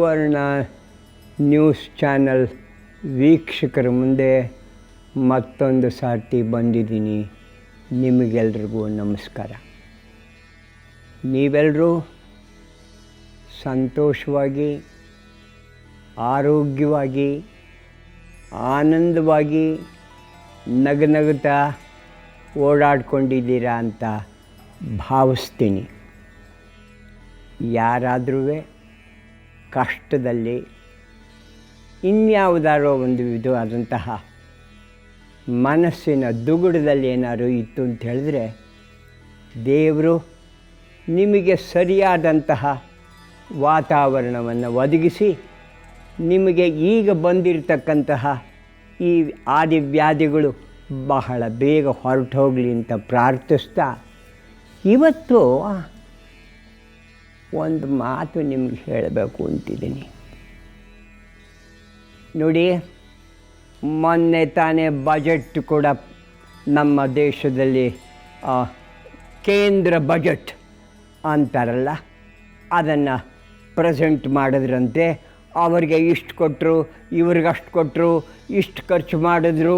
ಸುವರ್ಣ news channel ವೀಕ್ಷಕರ ಮುಂದೆ ಮತ್ತೊಂದು ಸಾರ್ತಿ ಬಂದಿದ್ದೀನಿ. ನಿಮಗೆಲ್ರಿಗೂ ನಮಸ್ಕಾರ. ನೀವೆಲ್ಲರೂ ಸಂತೋಷವಾಗಿ, ಆರೋಗ್ಯವಾಗಿ, ಆನಂದವಾಗಿ, ನಗುತ್ತಾ ಓಡಾಡ್ಕೊಂಡಿದ್ದೀರಾ ಅಂತ ಭಾವಿಸ್ತೀನಿ. ಯಾರಾದರೂ ಕಷ್ಟದಲ್ಲಿ ಇನ್ಯಾವುದಾರೋ ಒಂದು ವಿಧವಾದಂತಹ ಮನಸ್ಸಿನ ದುಗುಡದಲ್ಲಿ ಏನಾದ್ರು ಇತ್ತು ಅಂತ ಹೇಳಿದ್ರೆ, ದೇವರು ನಿಮಗೆ ಸರಿಯಾದಂತಹ ವಾತಾವರಣವನ್ನು ಒದಗಿಸಿ ನಿಮಗೆ ಈಗ ಬಂದಿರತಕ್ಕಂತಹ ಈ ಆದಿವ್ಯಾಧಿಗಳು ಬಹಳ ಬೇಗ ಹೊರಟು ಹೋಗಲಿ ಅಂತ ಪ್ರಾರ್ಥಿಸ್ತಾ, ಇವತ್ತು ಒಂದು ಮಾತು ನಿಮಗೆ ಹೇಳಬೇಕು ಅಂತಿದ್ದೀನಿ. ನೋಡಿ, ಮೊನ್ನೆ ತಾನೇ ಬಜೆಟ್ ಕೂಡ ನಮ್ಮ ದೇಶದಲ್ಲಿ ಕೇಂದ್ರ ಬಜೆಟ್ ಅಂತಾರಲ್ಲ, ಅದನ್ನು ಪ್ರೆಸೆಂಟ್ ಮಾಡಿದ್ರಂತೆ. ಅವರಿಗೆ ಇಷ್ಟು ಕೊಟ್ಟರು, ಇವ್ರಿಗಷ್ಟು ಕೊಟ್ಟರು, ಇಷ್ಟು ಖರ್ಚು ಮಾಡಿದ್ರು,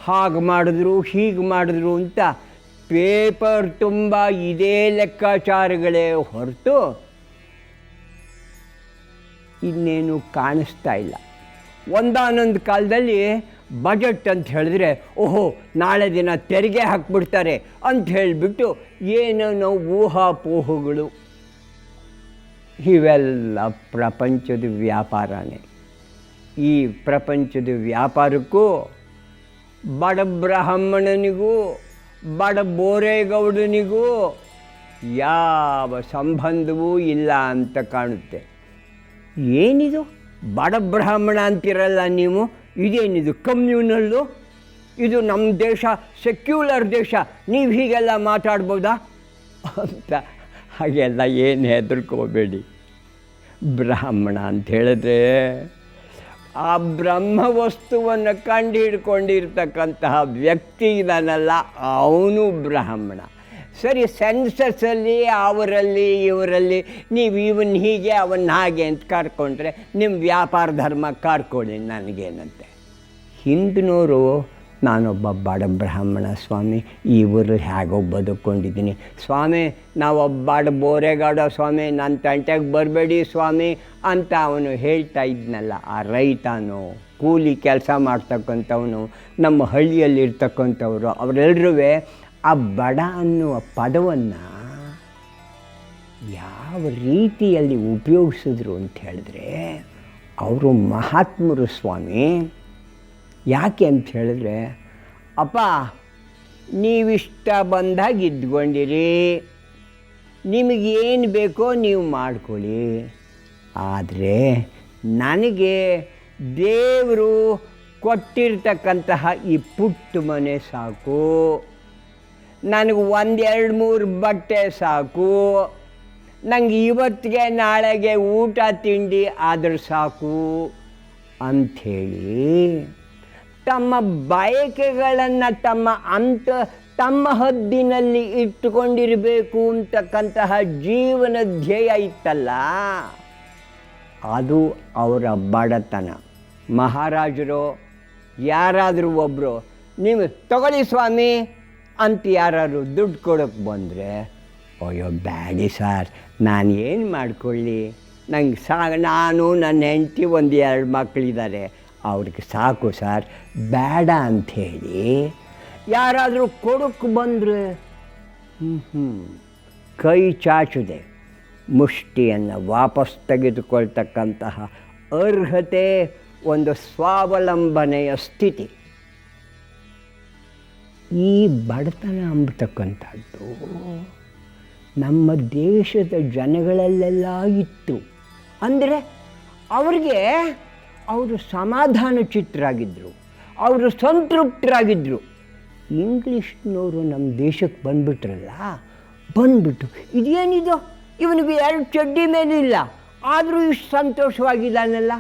ಹಾಗೆ ಮಾಡಿದ್ರು, ಹೀಗೆ ಮಾಡಿದ್ರು ಅಂತ ಪೇಪರ್ ತುಂಬ ಇದೇ ಲೆಕ್ಕಾಚಾರಗಳೇ ಹೊರತು ಇನ್ನೇನು ಕಾಣಿಸ್ತಾ ಇಲ್ಲ. ಒಂದಾನೊಂದು ಕಾಲದಲ್ಲಿ ಬಜೆಟ್ ಅಂತ ಹೇಳಿದ್ರೆ, ಓಹೋ ನಾಳೆ ದಿನ ತೆರಿಗೆ ಹಾಕ್ಬಿಡ್ತಾರೆ ಅಂತ ಹೇಳಿಬಿಟ್ಟು ಏನೇನೋ ಊಹಾಪೋಹಗಳು. ಇವೆಲ್ಲ ಪ್ರಪಂಚದ ವ್ಯಾಪಾರನೇ. ಈ ಪ್ರಪಂಚದ ವ್ಯಾಪಾರಕ್ಕೂ ಬಡ ಬ್ರಾಹ್ಮಣನಿಗೂ ಬಡ ಬೋರೇಗೌಡನಿಗೂ ಯಾವ ಸಂಬಂಧವೂ ಇಲ್ಲ ಅಂತ ಕಾಣುತ್ತೆ. ಏನಿದು ಬಡ ಬ್ರಾಹ್ಮಣ ಅಂತಿರಲ್ಲ ನೀವು, ಇದೇನಿದು ಕಮ್ಯುನಲ್ಲು? ಇದು ನಮ್ಮ ದೇಶ ಸೆಕ್ಯುಲರ್ ದೇಶ, ನೀವು ಹೀಗೆಲ್ಲ ಮಾತಾಡ್ಬೋದಾ ಅಂತ ಹಾಗೆಲ್ಲ ಏನು ಹೆದರ್ಕೋಬೇಡಿ. ಬ್ರಾಹ್ಮಣ ಅಂತ ಹೇಳಿದ್ರೆ ಆ ಬ್ರಹ್ಮ ವಸ್ತುವನ್ನು ಕಂಡು ಹಿಡ್ಕೊಂಡಿರ್ತಕ್ಕಂತಹ ವ್ಯಕ್ತಿ ಇದಾನಲ್ಲ, ಅವನು ಬ್ರಾಹ್ಮಣ. ಸರಿ, ಸೆನ್ಸಸ್ಸಲ್ಲಿ ಅವರಲ್ಲಿ ಇವರಲ್ಲಿ ನೀವು ಇವನ್ ಹೀಗೆ ಅವನ್ನ ಹಾಗೆ ಅಂತ ಕರ್ಕೊಂಡ್ರೆ ನಿಮ್ಮ ವ್ಯಾಪಾರ ಧರ್ಮ ಕರ್ಕೊಳ್ಳಿ, ನನಗೇನಂತೆ. ಹಿಂದಿನವರು ನಾನೊಬ್ಬ ಬಡ ಬ್ರಾಹ್ಮಣ ಸ್ವಾಮಿ, ಈ ಊರಲ್ಲಿ ಹೇಗೋ ಬದುಕೊಂಡಿದ್ದೀನಿ ಸ್ವಾಮಿ, ನಾವೊಬ್ಬ ಬಡ ಬೋರೆಗೌಡ ಸ್ವಾಮಿ, ನನ್ನ ತಂಟೆಗೆ ಬರಬೇಡಿ ಸ್ವಾಮಿ ಅಂತ ಅವನು ಹೇಳ್ತಾ ಇದ್ನಲ್ಲ. ಆ ರೈತನು, ಕೂಲಿ ಕೆಲಸ ಮಾಡ್ತಕ್ಕಂಥವನು, ನಮ್ಮ ಹಳ್ಳಿಯಲ್ಲಿರ್ತಕ್ಕಂಥವ್ರು, ಅವರೆಲ್ಲರೂ ಆ ಬಡ ಅನ್ನುವ ಪದವನ್ನು ಯಾವ ರೀತಿಯಲ್ಲಿ ಉಪಯೋಗಿಸಿದ್ರು ಅಂತ ಹೇಳಿದ್ರೆ, ಅವರು ಮಹಾತ್ಮರು ಸ್ವಾಮಿ. ಯಾಕೆ ಅಂತ ಹೇಳಿದ್ರೆ, ಅಪ್ಪ ನೀವಿಷ್ಟ ಬಂದಾಗ ಇದ್ಕೊಂಡಿರಿ, ನಿಮಗೇನು ಬೇಕೋ ನೀವು ಮಾಡ್ಕೊಳ್ಳಿ, ಆದರೆ ನನಗೆ ದೇವರು ಕೊಟ್ಟಿರ್ತಕ್ಕಂತಹ ಈ ಪುಟ್ಟ ಮನೆ ಸಾಕು, ನನಗೆ 1-2-3 ಬಟ್ಟೆ ಸಾಕು, ನನಗೆ ಇವತ್ತಿಗೆ ನಾಳೆಗೆ ಊಟ ತಿಂಡಿ ಆದರೂ ಸಾಕು ಅಂಥೇಳಿ ತಮ್ಮ ಬಯಕೆಗಳನ್ನು ತಮ್ಮ ಹದ್ದಿನಲ್ಲಿ ಇಟ್ಟುಕೊಂಡಿರಬೇಕು ಅಂತಕ್ಕಂತಹ ಜೀವನ ಧ್ಯೇಯ ಇತ್ತಲ್ಲ, ಅದು ಅವರ ಬಡತನ. ಮಹಾರಾಜರು ಯಾರಾದರೂ ಒಬ್ಬರು ನೀವು ತಗೊಳ್ಳಿ ಸ್ವಾಮಿ ಅಂತ ಯಾರು ದುಡ್ಡು ಕೊಡೋಕ್ಕೆ ಬಂದರೆ, ಅಯ್ಯೋ ಬ್ಯಾಡಿ ಸರ್, ನಾನು ಏನು ಮಾಡ್ಕೊಳ್ಳಿ, ನಂಗೆ ನಾನು ನನ್ನ ಹೆಂಡತಿ 1-2 ಮಕ್ಕಳಿದ್ದಾರೆ, ಅವ್ರಿಗೆ ಸಾಕು ಸರ್, ಬೇಡ ಅಂಥೇಳಿ ಯಾರಾದರೂ ಕೊಡೋಕ್ಕೆ ಬಂದರೆ ಕೈ ಚಾಚದೆ ಮುಷ್ಟಿಯನ್ನು ವಾಪಸ್ ತೆಗೆದುಕೊಳ್ತಕ್ಕಂತಹ ಅರ್ಹತೆ, ಒಂದು ಸ್ವಾವಲಂಬನೆಯ ಸ್ಥಿತಿ. ಈ ಬಡತನ ಅಂಬತಕ್ಕಂಥದ್ದು ನಮ್ಮ ದೇಶದ ಜನಗಳಲ್ಲೆಲ್ಲ ಇತ್ತು. ಅಂದರೆ ಅವ್ರಿಗೆ ಅವರು ಸಮಾಧಾನ ಚಿತ್ತರಾಗಿದ್ದರು, ಅವರು ಸಂತೃಪ್ತರಾಗಿದ್ದರು. ಇಂಗ್ಲೀಷ್ನವರು ನಮ್ಮ ದೇಶಕ್ಕೆ ಬಂದುಬಿಟ್ಟು ಇದೇನಿದು, ಇವನಿಗೆ 2 ಚಡ್ಡಿ ಮೇಲಿಲ್ಲ ಆದರೂ ಇಷ್ಟು ಸಂತೋಷವಾಗಿದ್ದಾನಲ್ಲ,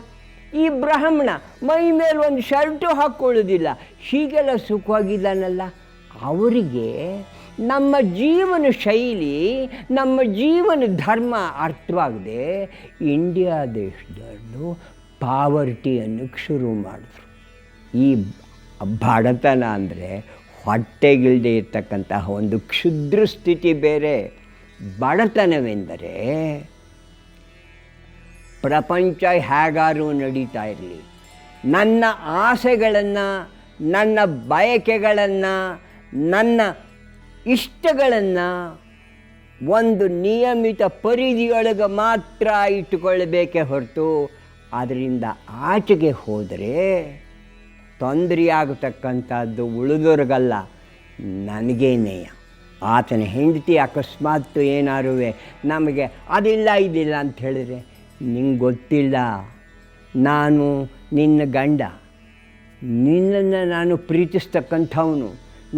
ಈ ಬ್ರಾಹ್ಮಣ ಮೈ ಮೇಲೆ ಒಂದು ಶರ್ಟು ಹಾಕ್ಕೊಳ್ಳೋದಿಲ್ಲ, ಹೀಗೆಲ್ಲ ಸುಖವಾಗಿದ್ದಾನಲ್ಲ. ಅವರಿಗೆ ನಮ್ಮ ಜೀವನ ಶೈಲಿ, ನಮ್ಮ ಜೀವನ ಧರ್ಮ ಅರ್ಥವಾಗದೆ ಇಂಡಿಯಾ ದೇಶದಲ್ಲೂ ಪಾವರ್ಟಿ ಅನ್ನೋಕ್ಕೆ ಶುರು ಮಾಡಿದ್ರು. ಈ ಬಡತನ ಅಂದರೆ ಹೊಟ್ಟೆಗಿಲ್ಲದೆ ಇರ್ತಕ್ಕಂತಹ ಒಂದು ಕ್ಷುದ್ರ ಸ್ಥಿತಿ ಬೇರೆ. ಬಡತನವೆಂದರೆ ಪ್ರಪಂಚ ಹೇಗಾರು ನಡೀತಾ ಇರಲಿ, ನನ್ನ ಆಸೆಗಳನ್ನು, ನನ್ನ ಬಯಕೆಗಳನ್ನು, ನನ್ನ ಇಷ್ಟಗಳನ್ನು ಒಂದು ನಿಯಮಿತ ಪರಿಧಿಯೊಳಗೆ ಮಾತ್ರ ಇಟ್ಟುಕೊಳ್ಳಬೇಕೇ ಹೊರತು ಅದರಿಂದ ಆಚೆಗೆ ಹೋದರೆ ತೊಂದರೆಯಾಗತಕ್ಕಂಥದ್ದು ಉಳಿದೋರ್ಗಲ್ಲ, ನನಗೇನೆಯ. ಆತನ ಹೆಂಡತಿ ಅಕಸ್ಮಾತ್ ಏನಾರು ನಮಗೆ ಅದಿಲ್ಲ ಇದಿಲ್ಲ ಅಂತ ಹೇಳಿದ್ರೆ, ನಿಂಗೆ ಗೊತ್ತಿಲ್ಲ, ನಾನು ನಿನ್ನ ಗಂಡ, ನಿನ್ನನ್ನು ನಾನು ಪ್ರೀತಿಸ್ತಕ್ಕಂಥವನು,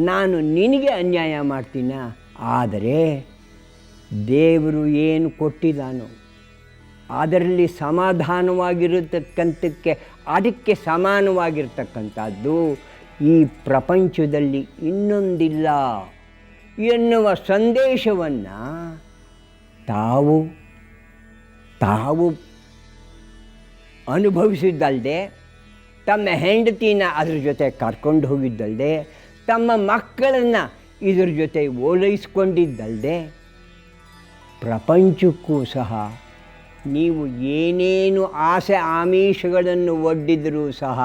ನಾನು ನಿನಗೆ ಅನ್ಯಾಯ ಮಾಡ್ತೀನ. ಆದರೆ ದೇವರು ಏನು ಕೊಟ್ಟಿದ್ದಾನೋ ಅದರಲ್ಲಿ ಸಮಾಧಾನವಾಗಿರತಕ್ಕಂಥಕ್ಕೆ, ಅದಕ್ಕೆ ಸಮಾನವಾಗಿರ್ತಕ್ಕಂಥದ್ದು ಈ ಪ್ರಪಂಚದಲ್ಲಿ ಇನ್ನೊಂದಿಲ್ಲ ಎನ್ನುವ ಸಂದೇಶವನ್ನು ತಾವು ಅನುಭವಿಸಿದ್ದಲ್ಲದೆ, ತಮ್ಮ ಹೆಂಡತಿನ ಅದ್ರ ಜೊತೆ ಕರ್ಕೊಂಡು ಹೋಗಿದ್ದಲ್ಲದೆ, ತಮ್ಮ ಮಕ್ಕಳನ್ನು ಇದ್ರ ಜೊತೆ ಓಲೈಸ್ಕೊಂಡಿದ್ದಲ್ಲದೆ, ಪ್ರಪಂಚಕ್ಕೂ ಸಹ ನೀವು ಏನೇನು ಆಸೆ ಆಮಿಷಗಳನ್ನು ಒಡ್ಡಿದರೂ ಸಹ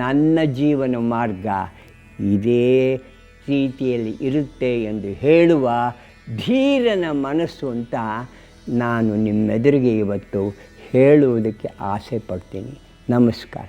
ನನ್ನ ಜೀವನ ಮಾರ್ಗ ಇದೇ ರೀತಿಯಲ್ಲಿ ಇರುತ್ತೆ ಎಂದು ಹೇಳುವ ಧೀರನ ಮನಸ್ಸು ಅಂತ ನಾನು ನಿಮ್ಮೆದುರಿಗೆ ಇವತ್ತು ಹೇಳುವುದಕ್ಕೆ ಆಸೆ ಪಡ್ತೀನಿ. ನಮಸ್ಕಾರ.